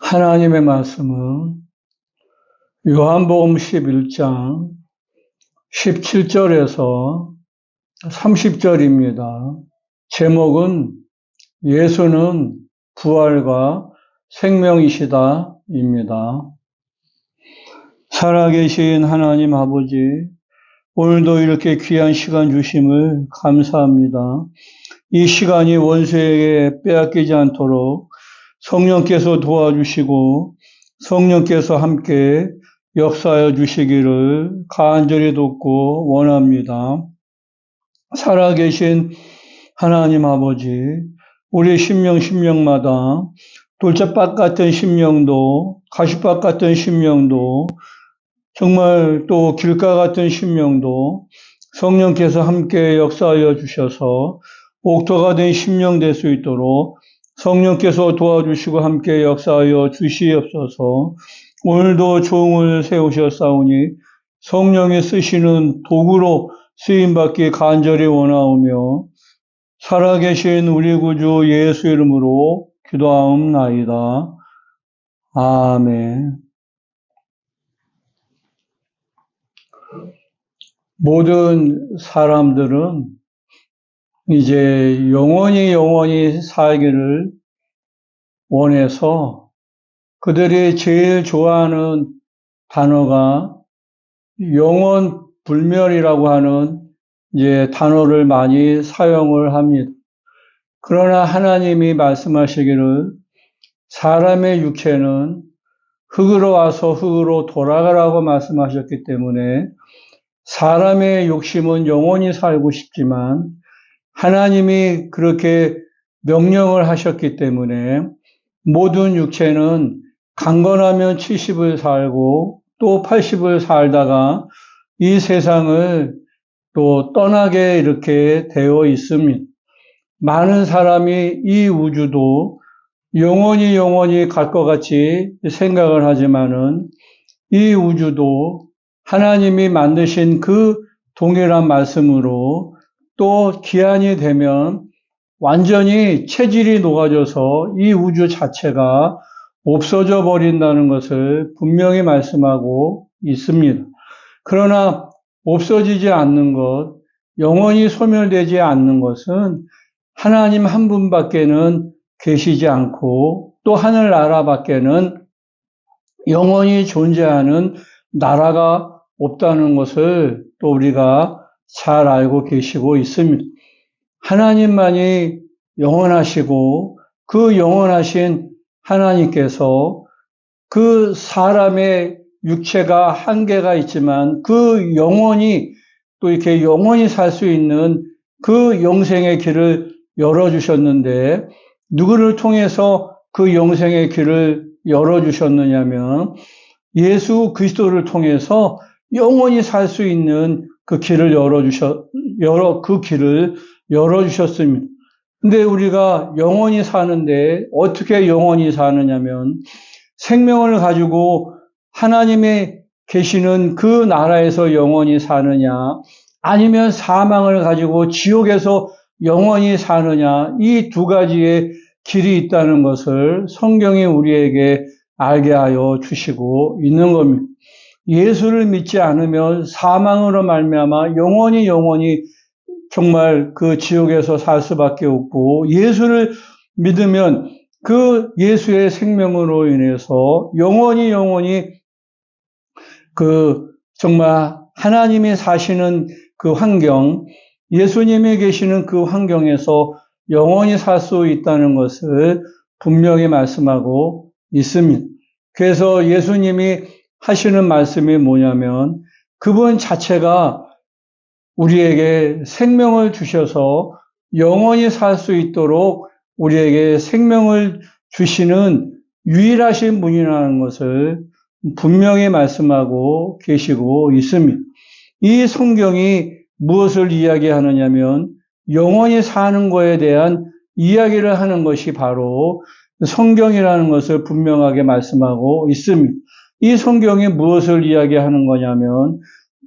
하나님의 말씀은 요한복음 11장 17절에서 30절입니다. 제목은 예수는 부활과 생명이시다입니다. 살아계신 하나님 아버지, 오늘도 이렇게 귀한 시간 주심을 감사합니다. 이 시간이 원수에게 빼앗기지 않도록 성령께서 도와주시고 성령께서 함께 역사하여 주시기를 간절히 돕고 원합니다. 살아계신 하나님 아버지, 우리 심령마다 돌짝밭 같은 심령도, 가시밭 같은 심령도, 정말 또 길가 같은 심령도 성령께서 함께 역사하여 주셔서 옥토가 된 심령 될 수 있도록 성령께서 도와주시고 함께 역사하여 주시옵소서. 오늘도 종을 세우셨사오니 성령이 쓰시는 도구로 쓰임받기 간절히 원하오며 살아계신 우리 구주 예수 이름으로 기도하옵나이다. 아멘. 모든 사람들은 이제 영원히 살기를 원해서 그들이 제일 좋아하는 단어가 영원불멸이라고 하는 이제 단어를 많이 사용을 합니다. 그러나 하나님이 말씀하시기를 사람의 육체는 흙으로 와서 흙으로 돌아가라고 말씀하셨기 때문에 사람의 욕심은 영원히 살고 싶지만 하나님이 그렇게 명령을 하셨기 때문에 모든 육체는 강건하면 70을 살고 또 80을 살다가 이 세상을 또 떠나게 이렇게 되어 있습니다. 많은 사람이 이 우주도 영원히 갈 것 같이 생각을 하지만은 이 우주도 하나님이 만드신 그 동일한 말씀으로 또 기한이 되면 완전히 체질이 녹아져서 이 우주 자체가 없어져 버린다는 것을 분명히 말씀하고 있습니다. 그러나 없어지지 않는 것, 영원히 소멸되지 않는 것은 하나님 한 분밖에는 계시지 않고 또 하늘나라밖에는 영원히 존재하는 나라가 없다는 것을 또 우리가 잘 알고 계시고 있습니다. 하나님만이 영원하시고 그 영원하신 하나님께서 그 사람의 육체가 한계가 있지만 그 영원히 또 이렇게 영원히 살 수 있는 그 영생의 길을 열어주셨는데 누구를 통해서 그 영생의 길을 열어주셨느냐면 예수 그리스도를 통해서 영원히 살 수 있는 그 길을 열어주셨습니다. 근데 우리가 영원히 사는데 어떻게 영원히 사느냐면 생명을 가지고 하나님의 계시는 그 나라에서 영원히 사느냐 아니면 사망을 가지고 지옥에서 영원히 사느냐 이 두 가지의 길이 있다는 것을 성경이 우리에게 알게 하여 주시고 있는 겁니다. 예수를 믿지 않으면 사망으로 말미암아 영원히 정말 그 지옥에서 살 수밖에 없고 예수를 믿으면 그 예수의 생명으로 인해서 영원히 그 정말 하나님이 사시는 그 환경, 예수님이 계시는 그 환경에서 영원히 살 수 있다는 것을 분명히 말씀하고 있습니다. 그래서 예수님이 하시는 말씀이 뭐냐면 그분 자체가 우리에게 생명을 주셔서 영원히 살 수 있도록 우리에게 생명을 주시는 유일하신 분이라는 것을 분명히 말씀하고 계시고 있습니다. 이 성경이 무엇을 이야기하느냐면 영원히 사는 것에 대한 이야기를 하는 것이 바로 성경이라는 것을 분명하게 말씀하고 있습니다. 이 성경이 무엇을 이야기하는 거냐면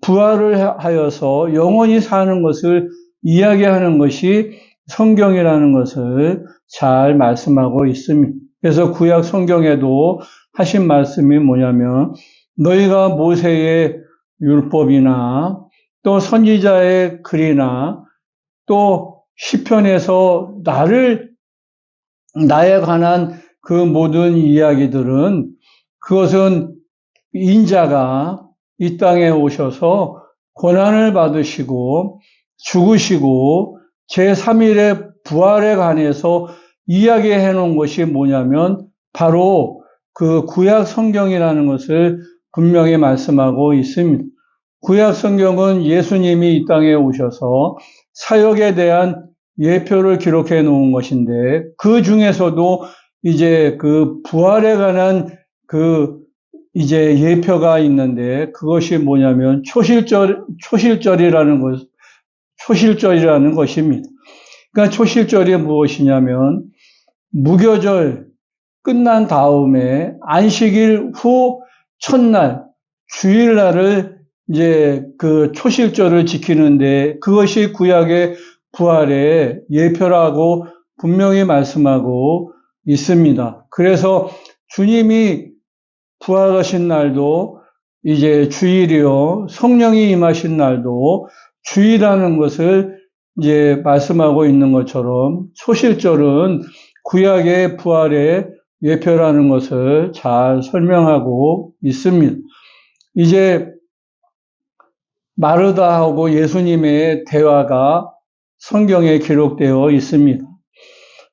부활을 하여서 영원히 사는 것을 이야기하는 것이 성경이라는 것을 잘 말씀하고 있습니다. 그래서 구약 성경에도 하신 말씀이 뭐냐면 너희가 모세의 율법이나 또 선지자의 글이나 또 시편에서 나에 관한 그 모든 이야기들은 그것은 인자가 이 땅에 오셔서 고난을 받으시고 죽으시고 제3일의 부활에 관해서 이야기해 놓은 것이 뭐냐면 바로 그 구약 성경이라는 것을 분명히 말씀하고 있습니다. 구약 성경은 예수님이 이 땅에 오셔서 사역에 대한 예표를 기록해 놓은 것인데 그 중에서도 이제 그 부활에 관한 그 이제 예표가 있는데 그것이 뭐냐면 초실절이라는 것입니다. 그러니까 초실절이 무엇이냐면 무교절 끝난 다음에 안식일 후 첫날 주일날을 이제 그 초실절을 지키는데 그것이 구약의 부활의 예표라고 분명히 말씀하고 있습니다. 그래서 주님이 부활하신 날도 이제 주일이요, 성령이 임하신 날도 주일이라는 것을 이제 말씀하고 있는 것처럼 초실절은 구약의 부활의 예표라는 것을 잘 설명하고 있습니다. 이제 마르다하고 예수님의 대화가 성경에 기록되어 있습니다.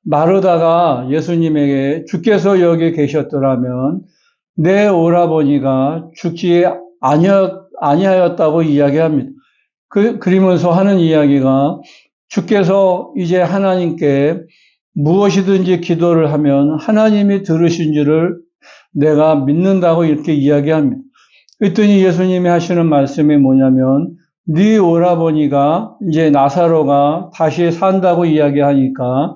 마르다가 예수님에게 주께서 여기 계셨더라면 내 오라버니가 죽지 아니하였다고 이야기합니다. 그러면서 하는 이야기가 주께서 이제 하나님께 무엇이든지 기도를 하면 하나님이 들으신 줄을 내가 믿는다고 이렇게 이야기합니다. 그랬더니 예수님이 하시는 말씀이 뭐냐면 네 오라버니가 이제 나사로가 다시 산다고 이야기하니까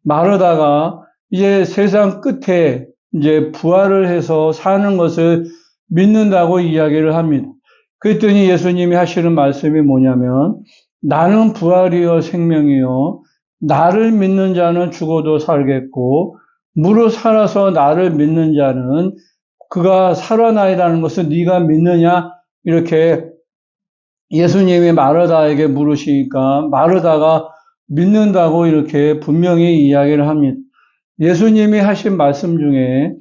마르다가 이제 세상 끝에 이제 부활을 해서 사는 것을 믿는다고 이야기를 합니다. 그랬더니 예수님이 하시는 말씀이 뭐냐면 나는 부활이요 생명이요 나를 믿는 자는 죽어도 살겠고 무릇 살아서 나를 믿는 자는 그가 살아나리라는 것을 네가 믿느냐 이렇게 예수님이 마르다에게 물으시니까 마르다가 믿는다고 이렇게 분명히 이야기를 합니다. 예수님이 하신 말씀 중에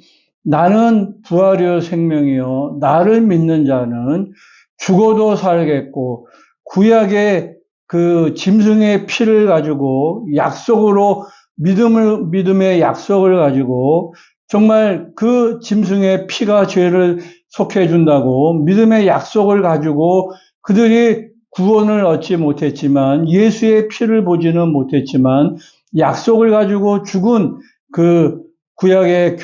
나는 부활이요 생명이요 나를 믿는 자는 죽어도 살겠고 구약의 그 짐승의 피를 가지고 약속으로 믿음의 약속을 가지고 정말 그 짐승의 피가 죄를 속해 준다고 믿음의 약속을 가지고 그들이 구원을 얻지 못했지만 예수의 피를 보지는 못했지만 약속을 가지고 죽은 그 구약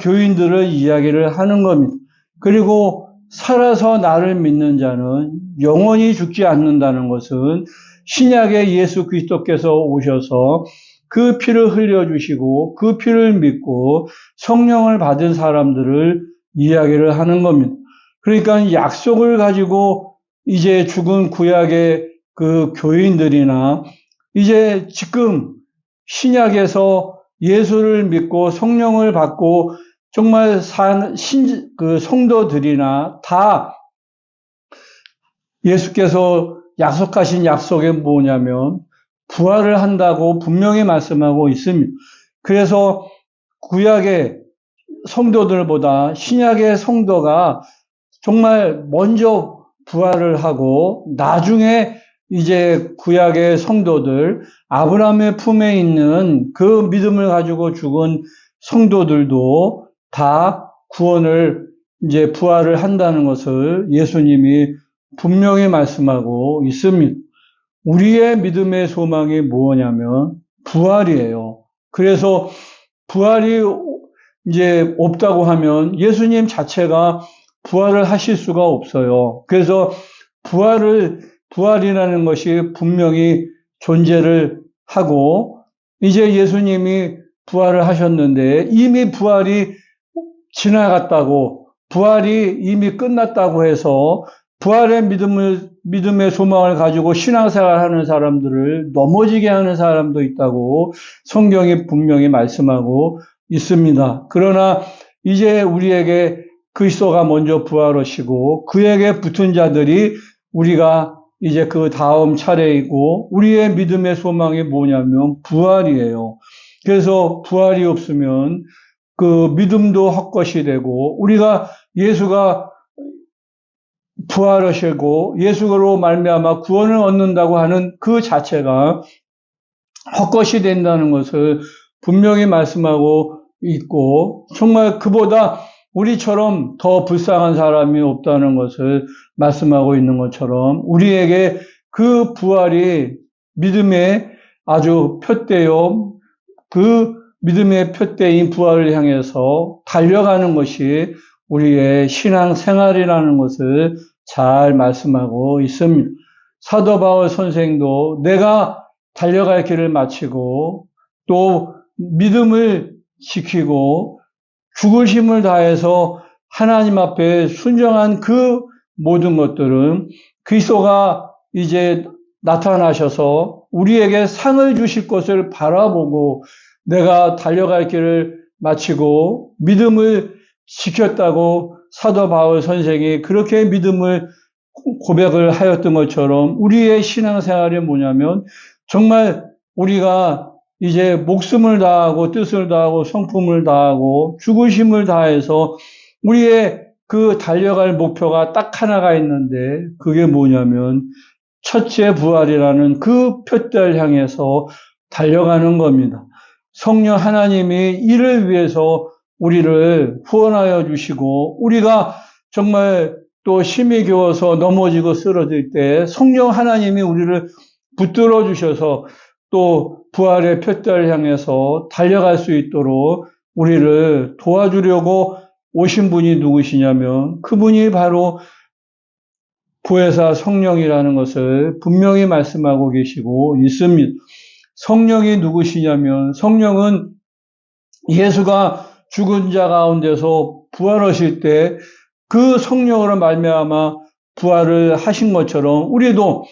교인들을 이야기를 하는 겁니다. 그리고 살아서 나를 믿는 자는 영원히 죽지 않는다는 것은 신약의 예수 그리스도께서 오셔서 그 피를 흘려주시고 그 피를 믿고 성령을 받은 사람들을 이야기를 하는 겁니다. 그러니까 약속을 가지고 이제 죽은 구약의 그 교인들이나 이제 지금 신약에서 예수를 믿고 성령을 받고 정말 그 성도들이나 다 예수께서 약속하신 약속이 뭐냐면 부활을 한다고 분명히 말씀하고 있습니다. 그래서 구약의 성도들보다 신약의 성도가 정말 먼저 부활을 하고 나중에 이제 구약의 성도들, 아브라함의 품에 있는 그 믿음을 가지고 죽은 성도들도 다 구원을 이제 부활을 한다는 것을 예수님이 분명히 말씀하고 있습니다. 우리의 믿음의 소망이 뭐냐면 부활이에요. 그래서 부활이 이제 없다고 하면 예수님 자체가 부활을 하실 수가 없어요. 그래서 부활이라는 것이 분명히 존재를 하고 이제 예수님이 부활을 하셨는데 이미 부활이 지나갔다고 부활이 이미 끝났다고 해서 부활의 믿음의 소망을 가지고 신앙생활 하는 사람들을 넘어지게 하는 사람도 있다고 성경이 분명히 말씀하고 있습니다. 그러나 이제 우리에게 그리스도가 먼저 부활하시고 그에게 붙은 자들이 우리가 이제 그 다음 차례이고 우리의 믿음의 소망이 뭐냐면 부활이에요. 그래서 부활이 없으면 그 믿음도 헛것이 되고 우리가 예수가 부활하시고 예수로 말미암아 구원을 얻는다고 하는 그 자체가 헛것이 된다는 것을 분명히 말씀하고 있고 정말 그보다 우리처럼 더 불쌍한 사람이 없다는 것을 말씀하고 있는 것처럼 우리에게 그 부활이 믿음의 아주 표대요. 그 믿음의 표대인 부활을 향해서 달려가는 것이 우리의 신앙 생활이라는 것을 잘 말씀하고 있습니다. 사도 바울 선생도 내가 달려갈 길을 마치고 또 믿음을 지키고 죽을 힘을 다해서 하나님 앞에 순종한 그 모든 것들은 그리스도가 이제 나타나셔서 우리에게 상을 주실 것을 바라보고 내가 달려갈 길을 마치고 믿음을 지켰다고 사도 바울 선생이 그렇게 믿음을 고백을 하였던 것처럼 우리의 신앙생활이 뭐냐면 정말 우리가 이제 목숨을 다하고 뜻을 다하고 성품을 다하고 죽으심을 다해서 우리의 그 달려갈 목표가 딱 하나가 있는데 그게 뭐냐면 첫째 부활이라는 그 표대를 향해서 달려가는 겁니다. 성령 하나님이 이를 위해서 우리를 후원하여 주시고 우리가 정말 또 힘이 겨워서 넘어지고 쓰러질 때 성령 하나님이 우리를 붙들어 주셔서 또 부활의 표대를 향해서 달려갈 수 있도록 우리를 도와주려고 오신 분이 누구시냐면 그분이 바로 보혜사 성령이라는 것을 분명히 말씀하고 계시고 있습니다. 성령이 누구시냐면 성령은 예수가 죽은 자 가운데서 부활하실 때 그 성령으로 말미암아 부활을 하신 것처럼 우리도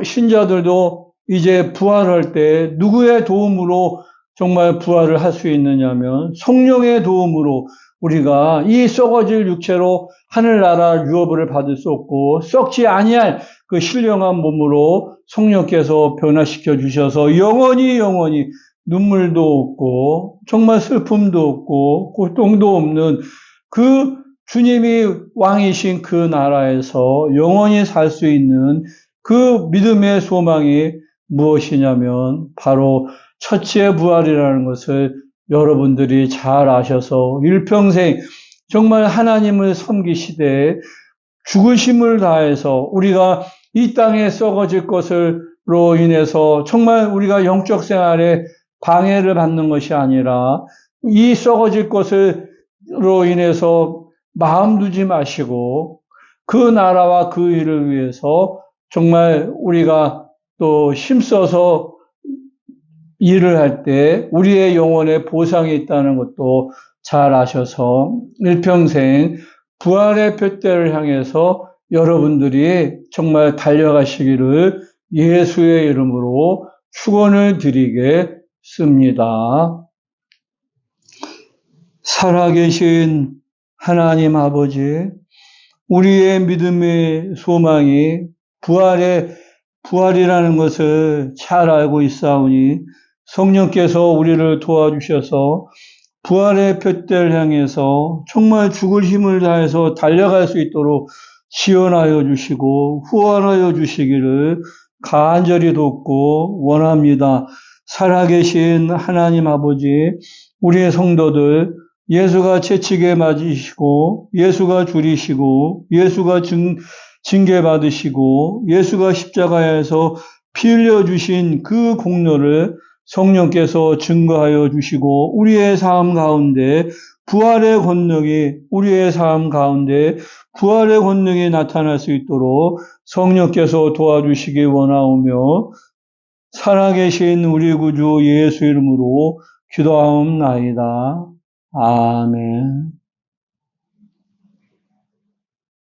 신자들도 이제 부활할 때 누구의 도움으로 정말 부활을 할 수 있느냐면 성령의 도움으로 우리가 이 썩어질 육체로 하늘나라 유업을 받을 수 없고 썩지 아니할 그 신령한 몸으로 성령께서 변화시켜 주셔서 영원히 눈물도 없고 정말 슬픔도 없고 고통도 없는 그 주님이 왕이신 그 나라에서 영원히 살 수 있는 그 믿음의 소망이 무엇이냐면 바로 첫째 부활이라는 것을 여러분들이 잘 아셔서 일평생 정말 하나님을 섬기시되 죽으심을 다해서 우리가 이 땅에 썩어질 것으로 인해서 정말 우리가 영적 생활에 방해를 받는 것이 아니라 이 썩어질 것으로 인해서 마음 두지 마시고 그 나라와 그 일을 위해서 정말 우리가 또 힘써서 일을 할 때 우리의 영혼에 보상이 있다는 것도 잘 아셔서 일평생 부활의 표대를 향해서 여러분들이 정말 달려가시기를 예수의 이름으로 축원을 드리겠습니다. 살아계신 하나님 아버지, 우리의 믿음의 소망이 부활이라는 것을 잘 알고 있사오니 성령께서 우리를 도와주셔서 부활의 표대를 향해서 정말 죽을 힘을 다해서 달려갈 수 있도록 지원하여 주시고 후원하여 주시기를 간절히 돕고 원합니다. 살아계신 하나님 아버지, 우리의 성도들 예수가 채찍에 맞으시고 예수가 죽이시고 예수가 징계받으시고 예수가 십자가에서 피 흘려주신 그 공로를 성령께서 증거하여 주시고 우리의 삶 가운데 부활의 권능이 나타날 수 있도록 성령께서 도와주시기 원하오며 살아계신 우리 구주 예수 이름으로 기도하옵나이다. 아멘.